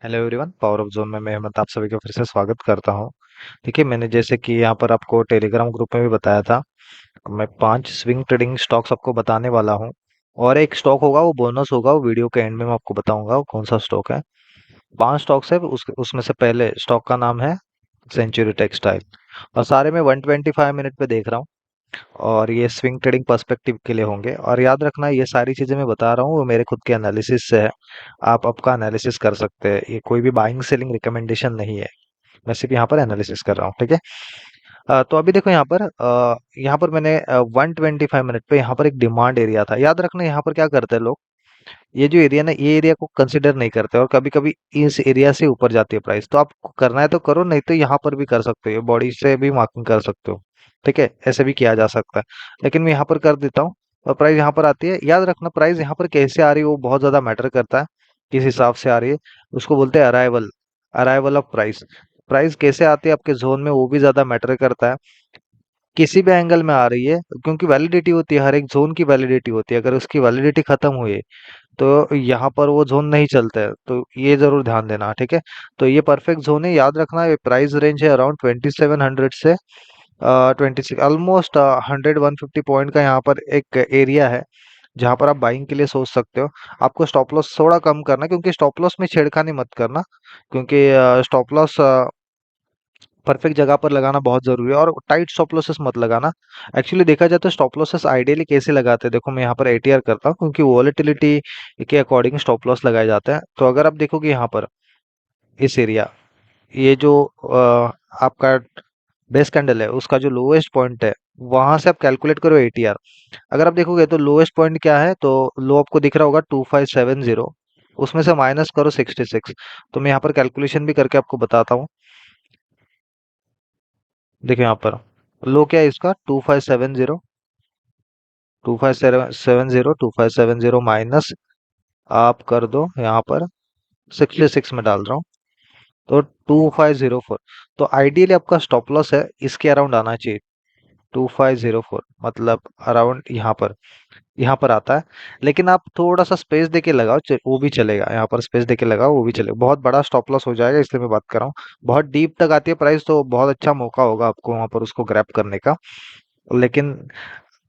Hello everyone, power of zone में मैं हेमंत आप सभी का फिर से स्वागत करता हूं। देखिए, मैंने जैसे कि यहाँ पर आपको टेलीग्राम ग्रुप में भी बताया था, मैं 5 स्विंग ट्रेडिंग स्टॉक्स आपको बताने वाला हूं। और एक स्टॉक होगा, वो बोनस होगा, वो वीडियो के एंड में मैं आपको बताऊंगा वो कौन सा स्टॉक है। 5 स्टॉक्स है, उसमें से पहले स्टॉक का नाम है सेंचुरी टेक्सटाइल। और सारे मैं 125 मिनट पे देख रहा हूँ। और ये स्विंग ट्रेडिंग पर्सपेक्टिव के लिए होंगे, और याद रखना ये सारी चीजें मैं बता रहा हूँ वो मेरे खुद के एनालिसिस से है। आप आपका एनालिसिस कर सकते हैं, ये कोई भी बाइंग सेलिंग रिकमेंडेशन नहीं है। मैं सिर्फ यहाँ पर एनालिसिस कर रहा हूँ, ठीक है। तो अभी देखो यहाँ पर मैंने 125 मिनट पे यहाँ पर एक डिमांड एरिया था। याद रखना यहाँ पर क्या करते हैं लोग, ये जो एरिया ना, ये एरिया को कंसिडर नहीं करते, और कभी कभी इस एरिया से ऊपर जाती है प्राइस, तो आपको करना है तो करो, नहीं तो यहाँ पर भी कर सकते हो, बॉडी से भी मार्किंग कर सकते हो। ठीक है, ऐसे भी किया जा सकता है। लेकिन मैं यहाँ पर कर देता हूँ, और प्राइस यहाँ पर आती है। याद रखना प्राइस यहाँ पर कैसे आ रही है वो बहुत ज्यादा मैटर करता है, किस हिसाब से आ रही है। उसको बोलते हैं arrival, arrival of price. Price कैसे आती है आपके जोन में, वो भी ज्यादा मैटर करता है। किसी भी एंगल में आ रही है, क्योंकि वैलिडिटी होती है, हर एक जोन की वैलिडिटी होती है। अगर उसकी वैलिडिटी खत्म हुई है तो यहाँ पर वो जोन नहीं चलता है, तो ये जरूर ध्यान देना, ठीक है। तो ये परफेक्ट जोन है, याद रखना। ये प्राइस रेंज है अराउंड 2700 से 26, ऑलमोस्ट 100-150 पॉइंट का यहाँ पर एक एरिया है, जहाँ पर आप बाइंग के लिए सोच सकते हो। आपको स्टॉप लॉस थोड़ा कम करना, क्योंकि स्टॉप लॉस में छेड़खानी मत करना, क्योंकि स्टॉप लॉस परफेक्ट जगह पर लगाना बहुत जरूरी है, और टाइट स्टॉप लॉसेस मत लगाना। एक्चुअली देखा जाए तो स्टॉप लॉसेस आइडियली कैसे लगाते हैं, देखो मैं यहाँ पर एटीआर करता हूँ, क्योंकि वॉलेटिलिटी के अकॉर्डिंग स्टॉप लॉस लगाए जाते हैं। तो अगर आप देखोगे यहाँ पर इस एरिया, ये जो आपका बेस कैंडल है, उसका जो लोएस्ट पॉइंट है, वहां से आप कैलकुलेट करो एटीआर। अगर आप देखोगे तो लोएस्ट पॉइंट क्या है, तो लो आपको दिख रहा होगा 2570, उसमें से माइनस करो 66। तो मैं यहाँ पर कैलकुलेशन भी करके आपको बताता हूँ। देखो यहाँ पर लो क्या है इसका, 2570, 2570 माइनस आप कर दो यहाँ पर 66 में डाल रहा हूँ, तो 2504। तो आइडियली आपका स्टॉप लॉस है इसके अराउंड आना चाहिए, 2504, मतलब अराउंड यहाँ पर आता है। लेकिन आप थोड़ा सा स्पेस देके लगाओ, वो भी चलेगा, यहाँ पर स्पेस देके लगाओ वो भी चलेगा। बहुत बड़ा स्टॉप लॉस हो जाएगा, इसलिए मैं बात कर रहा हूँ। बहुत डीप तक आती है प्राइस तो बहुत अच्छा मौका होगा आपको वहां पर उसको ग्रैब करने का। लेकिन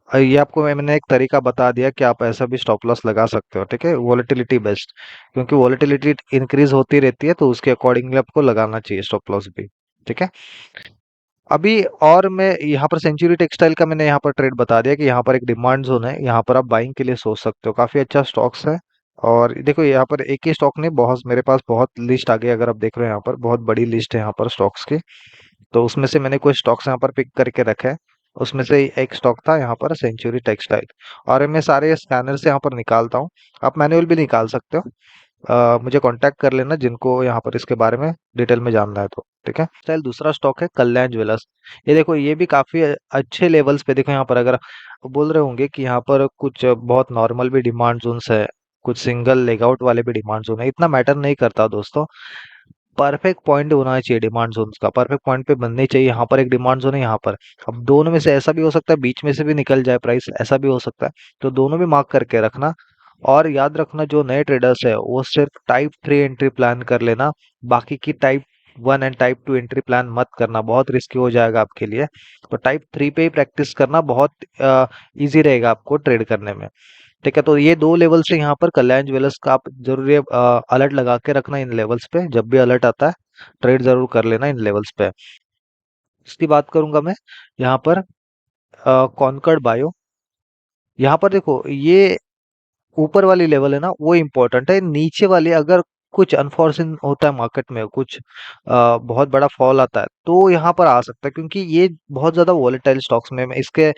ये आपको मैंने एक तरीका बता दिया कि आप ऐसा भी स्टॉप लॉस लगा सकते हो, ठीक है, वॉलेटिलिटी बेस्ड। क्योंकि वॉलेटिलिटी इंक्रीज होती रहती है, तो उसके अकॉर्डिंगली आपको लगाना चाहिए स्टॉप लॉस भी, ठीक है। अभी और मैं यहाँ पर सेंचुरी टेक्सटाइल का मैंने यहाँ पर ट्रेड बता दिया कि यहाँ पर एक डिमांड जोन है, यहाँ पर आप बाइंग के लिए सोच सकते हो, काफी अच्छा स्टॉक्स है। और देखो यहाँ पर एक ही स्टॉक नहीं, बहुत मेरे पास बहुत लिस्ट आ गई, अगर आप देख रहे हो यहाँ पर बहुत बड़ी लिस्ट है यहाँ पर स्टॉक्स की। तो उसमें से मैंने कुछ स्टॉक्स यहाँ पर पिक करके रखे हैं। उसमें से एक स्टॉक था यहाँ पर सेंचुरी टेक्सटाइल, और मैं सारे स्कैनर से यहाँ पर निकालता हूँ। आप मैनुअल भी निकाल सकते हो। मुझे कांटेक्ट कर लेना जिनको यहाँ पर इसके बारे में डिटेल में जानना है तो, ठीक है। स्टाइल दूसरा स्टॉक है कल्याण ज्वेलर्स। ये देखो, ये भी काफी अच्छे लेवल्स पे, देखो यहाँ पर अगर बोल रहे होंगे कि यहाँ पर कुछ बहुत नॉर्मल भी डिमांड जोन्स है, कुछ सिंगल लेग आउट वाले भी डिमांड जोन है, इतना मैटर नहीं करता दोस्तों। परफेक्ट पॉइंट होना चाहिए डिमांड जोन का, परफेक्ट पॉइंट पे बनने चाहिए। यहाँ पर एक डिमांड जोन है, यहाँ पर अब दोनों में से ऐसा भी हो सकता है बीच में से भी निकल जाए प्राइस, ऐसा भी हो सकता है। तो दोनों भी मार्क करके रखना। और याद रखना, जो नए ट्रेडर्स है वो सिर्फ टाइप 3 एंट्री प्लान कर लेना, बाकी की type 1 and type 2 entry plan मत करना, बहुत रिस्की हो जाएगा आपके लिए। तो टाइप 3 पे ही प्रैक्टिस करना, बहुत इजी रहेगा आपको ट्रेड करने में, ठीक है। तो ये दो लेवल से यहाँ पर कल्याण ज्वेलर्स का आप जरूर ये अलर्ट लगा के रखना इन लेवल्स पे, जब भी अलर्ट आता है ट्रेड जरूर कर लेना इन लेवल्स पे। इसकी बात करूंगा मैं यहाँ पर कॉन्कर्ड बायो। यहाँ पर देखो, ये ऊपर वाली लेवल है ना, वो इम्पोर्टेंट है। नीचे वाली अगर कुछ अनफॉर्चुन होता है मार्केट में, कुछ बहुत बड़ा फॉल आता है, तो यहाँ पर आ सकता है, क्योंकि ये बहुत ज्यादा वॉलेटाइल स्टॉक्स में मैं इसके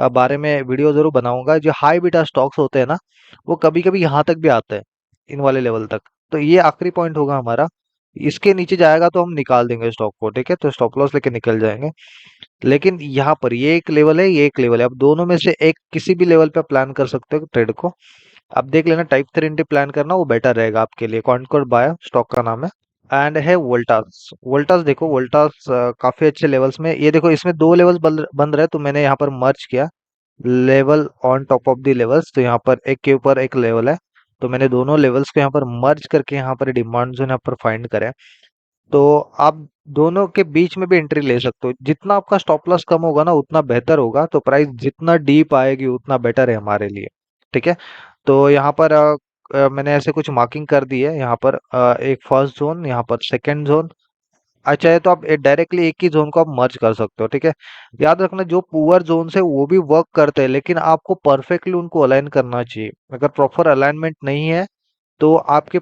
बारे में वीडियो जरूर बनाऊंगा। जो हाई बीटा स्टॉक्स होते हैं ना, वो कभी कभी यहाँ तक भी आते हैं, इन वाले लेवल तक। तो ये आखिरी पॉइंट होगा हमारा, इसके नीचे जाएगा तो हम निकाल देंगे स्टॉक को, ठीक है, तो स्टॉप लॉस लेके निकल जाएंगे। लेकिन यहाँ पर ये एक लेवल है, ये एक लेवल है, अब दोनों में से एक किसी भी लेवल पे प्लान कर सकते हो ट्रेड को। आप देख लेना, टाइप 3 एंट्री प्लान करना वो बेटर रहेगा आपके लिए। कॉन्कोर्ड बाय स्टॉक का नाम है। एंड है वोल्टास। वोल्टास देखो, वोल्टास काफी अच्छे लेवल्स में, ये देखो इसमें दो लेवल्स बन रहे हैं, तो मैंने यहाँ पर मर्ज किया level on top of the levels. तो यहाँ पर एक के ऊपर एक लेवल है, तो मैंने दोनों लेवल्स को यहाँ पर मर्ज करके यहाँ पर डिमांड जोन यहाँ पर फाइंड करें। तो आप दोनों के बीच में भी एंट्री ले सकते हो। जितना आपका स्टॉप लॉस कम होगा ना उतना बेहतर होगा, तो प्राइस जितना डीप आएगी उतना बेटर है हमारे लिए। ठीक है, तो यहाँ पर मैंने ऐसे कुछ मार्किंग कर दी है। यहाँ पर एक फर्स्ट जोन, यहाँ पर सेकंड जोन। अच्छा है तो आप डायरेक्टली एक ही जोन को आप मर्ज कर सकते हो। ठीक है, याद रखना जो पुअर जोन है वो भी वर्क करते हैं, लेकिन आपको परफेक्टली उनको अलाइन करना चाहिए। अगर प्रॉपर अलाइनमेंट नहीं है तो आपके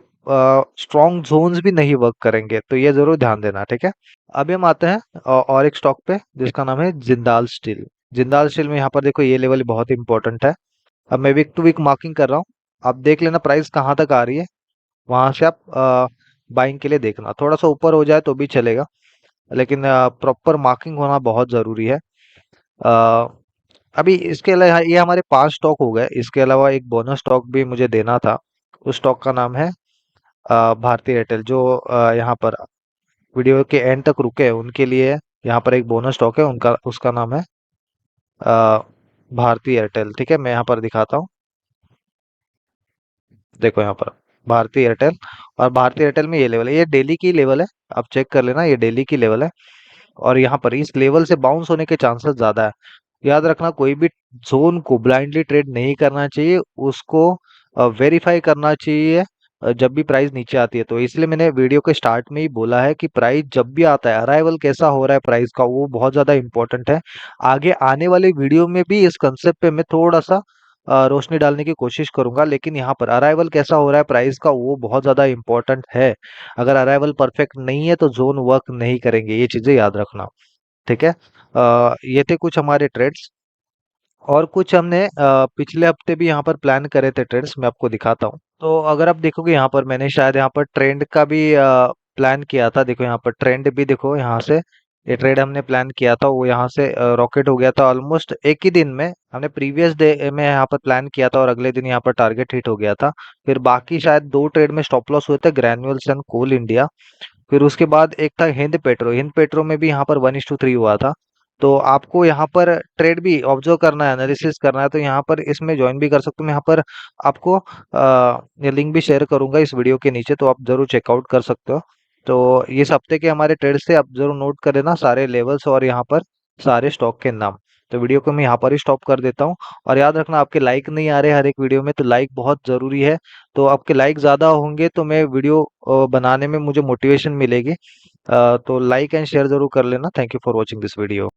स्ट्रॉन्ग जोन्स भी नहीं वर्क करेंगे, तो ये जरूर ध्यान देना। ठीक है, अभी हम आते हैं और एक स्टॉक पे जिसका नाम है जिंदाल स्टील। जिंदाल स्टील में यहाँ पर देखो ये लेवल बहुत इंपॉर्टेंट है। अब मैं वीक टू वीक मार्किंग कर रहा हूँ, आप देख लेना प्राइस कहाँ तक आ रही है, वहां से आप बाइंग के लिए देखना। थोड़ा सा ऊपर हो जाए तो भी चलेगा, लेकिन प्रॉपर मार्किंग होना बहुत जरूरी है। अ, अभी इसके अलावा ये हमारे 5 स्टॉक हो गए, इसके अलावा एक बोनस स्टॉक भी मुझे देना था। उस स्टॉक का नाम है भारती एयरटेल। जो यहाँ पर वीडियो के एंड तक रुके हैं उनके लिए यहाँ पर एक बोनस स्टॉक है, उनका उसका नाम है अ, भारती एयरटेल। ठीक है, मैं यहाँ पर दिखाता हूँ, देखो यहाँ पर भारती एयरटेल। और भारती एयरटेल में ये लेवल है, ये डेली की लेवल है, आप चेक कर लेना, ये डेली की लेवल है। और यहाँ पर इस लेवल से बाउंस होने के चांसेस ज्यादा है। याद रखना कोई भी जोन को ब्लाइंडली ट्रेड नहीं करना चाहिए, उसको वेरीफाई करना चाहिए जब भी प्राइस नीचे आती है। तो इसलिए मैंने वीडियो के स्टार्ट में ही बोला है कि प्राइस जब भी आता है, अराइवल कैसा हो रहा है प्राइस का, वो बहुत ज्यादा इंपॉर्टेंट है। आगे आने वाले वीडियो में भी इस कंसेप्ट पे मैं थोड़ा सा रोशनी डालने की कोशिश करूंगा, लेकिन यहाँ पर अराइवल कैसा हो रहा है प्राइस का वो बहुत ज्यादा इंपॉर्टेंट है। अगर अराइवल परफेक्ट नहीं है तो जोन वर्क नहीं करेंगे, ये चीजें याद रखना। ठीक है, ये थे कुछ हमारे ट्रेड्स, और कुछ हमने पिछले हफ्ते भी यहाँ पर प्लान करे थे ट्रेड्स, मैं आपको दिखाता हूँ। तो अगर आप देखोगे यहाँ पर मैंने शायद यहाँ पर ट्रेंड का भी प्लान किया था। देखो यहाँ पर ट्रेंड भी देखो, यहाँ से ये ट्रेड हमने प्लान किया था, वो यहाँ से रॉकेट हो गया था ऑलमोस्ट एक ही दिन में। हमने प्रीवियस डे में यहाँ पर प्लान किया था और अगले दिन यहाँ पर टारगेट हिट हो गया था। फिर बाकी शायद 2 ट्रेड में स्टॉप लॉस हुए थे, ग्रैन्युअल्स एंड कोल इंडिया। फिर उसके बाद एक था हिंद पेट्रो, हिंद पेट्रो में भी यहाँ पर 1:3 हुआ था। तो आपको यहाँ पर ट्रेड भी ऑब्जर्व करना है, एनालिसिस करना है, तो यहाँ पर इसमें ज्वाइन भी कर सकते हो। मैं यहाँ पर आपको ये लिंक भी शेयर करूंगा इस वीडियो के नीचे, तो आप जरूर चेकआउट कर सकते हो। तो इस हफ्ते के हमारे ट्रेड से आप जरूर नोट कर लेना सारे लेवल्स और यहाँ पर सारे स्टॉक के नाम। तो वीडियो को मैं यहाँ पर ही स्टॉप कर देता हूँ। और याद रखना आपके लाइक नहीं आ रहे हर एक वीडियो में, तो लाइक बहुत जरूरी है। तो आपके लाइक ज्यादा होंगे तो मैं वीडियो बनाने में मुझे मोटिवेशन मिलेगी। तो लाइक एंड शेयर जरूर कर लेना। Thank you for watching this video.